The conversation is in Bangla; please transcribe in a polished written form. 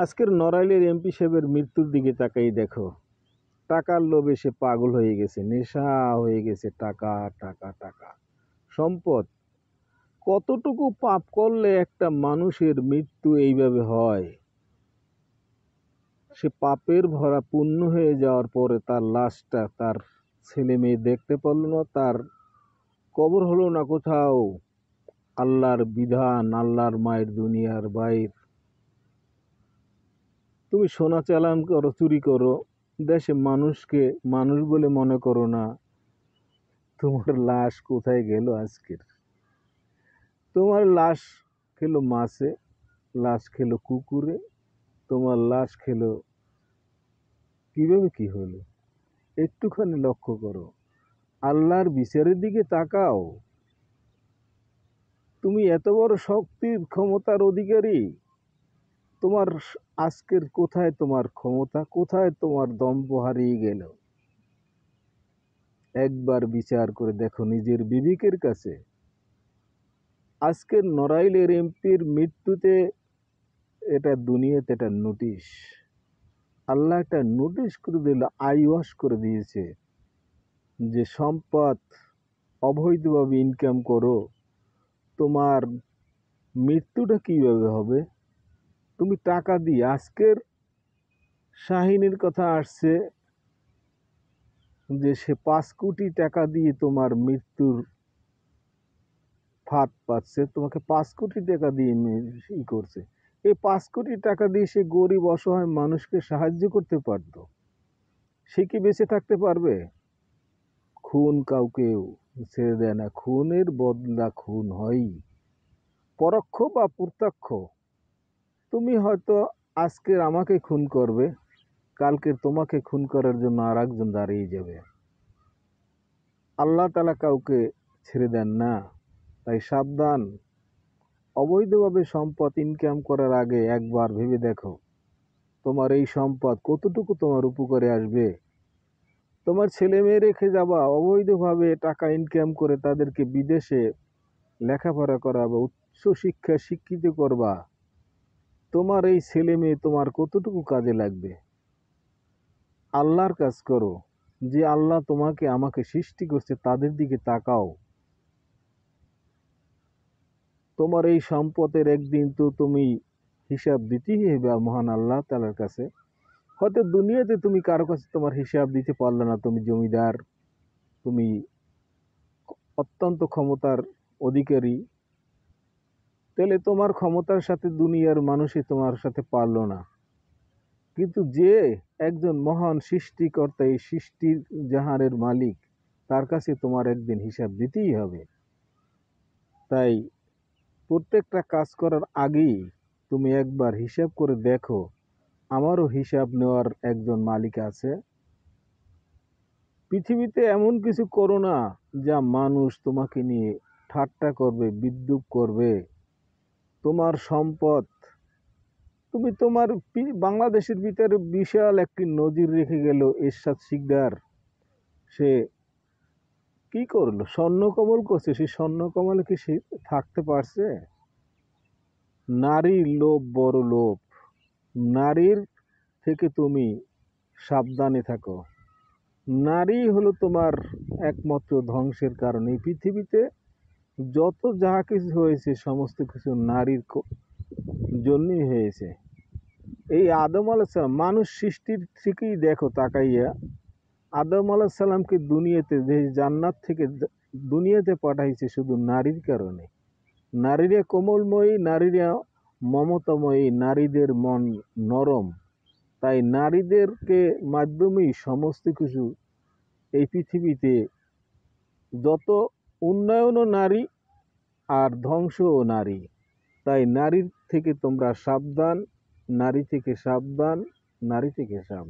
আজকের নড়াইলের এমপি সাহেবের মৃত্যুর দিকে তাকাই দেখো। টাকার লোভে সে পাগল হয়ে গেছে, নেশা হয়ে গেছে। টাকা টাকা টাকা, সম্পদ। কতটুকু পাপ করলে একটা মানুষের মৃত্যু এইভাবে হয়? সে পাপের ভরা পূর্ণ হয়ে যাওয়ার পরে তার লাশটা তার ছেলে মেয়ে দেখতে পারলো না, তার কবর হলো না কোথাও। আল্লাহর বিধান, আল্লাহর মায়ের দুনিয়ার বাইর। তুমি সোনা চালান করো, চুরি করো, দেশে মানুষকে মানুষ বলে মনে করো না। তোমার লাশ কোথায় গেল আজকের? তোমার লাশ খেলো মাছে, লাশ খেলো কুকুরে, তোমার লাশ খেলো। কিভাবে কি হলো? একটুখানি লক্ষ্য করো, আল্লাহর বিচারের দিকে তাকাও। তুমি এত বড় শক্তির ক্ষমতার অধিকারী, তোমার আজকের কোথায় তোমার ক্ষমতা, কোথায় তোমার দম্ভ হারিয়ে গেল? একবার বিচার করে দেখো নিজের বিবেকের কাছে। আজকের নড়াইলের এমপির মৃত্যুতে এটা দুনিয়াতে একটা নোটিশ। আল্লাহ একটা নোটিশ করে দিল, আইওয়াশ করে দিয়েছে যে সম্পদ অবৈধভাবে ইনকাম করো, তোমার মৃত্যুটা কিভাবে হবে? তুমি টাকা দিয়ে, আজকের শাহিনের কথা আসছে যে সে 5 কোটি টাকা দিয়ে তোমার মৃত্যুর ফাঁদ পাচ্ছে, তোমাকে 5 কোটি টাকা দিয়ে ই করছে। এই 5 কোটি টাকা দিয়ে সে গরিব অসহায় মানুষকে সাহায্য করতে পারত, সে কি বেঁচে থাকতে পারবে? খুন কাউকেও ছেড়ে দেয় না, খুনের বদলা খুন হয়, পরোক্ষ বা প্রত্যক্ষ। তুমি হয়তো আজকের আমাকে খুন করবে, কালকের তোমাকে খুন করার জন্য আর একজন দাঁড়িয়ে যাবে। আল্লাহ তাআলা কাউকে ছেড়ে দেন না। তাই সাবধান। অবৈধভাবে সম্পদ ইনকাম করার আগে একবার ভেবে দেখো, তোমার এই সম্পদ কতটুকু তোমার উপকারে আসবে। তোমার ছেলে মেয়ে রেখে যাবা, অবৈধভাবে টাকা ইনকাম করে তাদেরকে বিদেশে লেখাপড়া করাবা, উচ্চ শিক্ষায় শিক্ষিত করবা। তোমার এই ছেলে মেয়ে তোমার কতটুকু কাজে লাগবে? আল্লাহর কাজ করো। যে আল্লাহ তোমাকে আমাকে সৃষ্টি করছে তাদের দিকে তাকাও। তোমার এই সম্পদের একদিন তো তুমি হিসাব দিতেই হবে মহান আল্লাহ তাআলার কাছে। হয়তো দুনিয়াতে তুমি কারো কাছে তোমার হিসাব দিতে পারলে না, তুমি জমিদার, তুমি অত্যন্ত ক্ষমতার অধিকারী, তাহলে তোমার ক্ষমতার সাথে দুনিয়ার মানুষই তোমার সাথে পারলো না। কিন্তু যে একজন মহান সৃষ্টিকর্তা, এই সৃষ্টির জাহানের মালিক, তার কাছে তোমার একদিন হিসাব দিতেই হবে। তাই প্রত্যেকটা কাজ করার আগেই তুমি একবার হিসাব করে দেখো, আমারও হিসাব নেওয়ার একজন মালিক আছে। পৃথিবীতে এমন কিছু করো না যা মানুষ তোমাকে নিয়ে ঠাট্টা করবে, বিদ্রূপ করবে। তোমার সম্পদ, তুমি তোমার বাংলাদেশের ভিতরে বিশাল একটি নজির রেখে গেল এরশাদ শিকদার। সে কি করলো? স্বর্ণকমল করছে। সেই স্বর্ণকমলে কি সে থাকতে পারছে? নারীর লোভ বড় লোভ। নারীর থেকে তুমি সাবধানে থাকো। নারী হলো তোমার একমাত্র ধ্বংসের কারণ। এই পৃথিবীতে যত যাহা কিছু হয়েছে সমস্ত কিছু নারীর জন্যই হয়েছে। এই আদম আলাইহিস সালাম, মানুষ সৃষ্টির থেকেই দেখো তাকাইয়া, আদম আলাইহিস সালামকে দুনিয়াতে, যে জান্নাত থেকে দুনিয়াতে পাঠাইছে শুধু নারীর কারণে। নারীরা কোমলময়ী, নারীরা মমতাময়ী, নারীদের মন নরম। তাই নারীদেরকে মাধ্যমেই সমস্ত কিছু এই পৃথিবীতে, যত উন্নয়নও নারী আর ধ্বংসও নারী। তাই নারীর থেকে তোমরা সাবধান, নারী থেকে সাবধান, নারী থেকে সাবধান।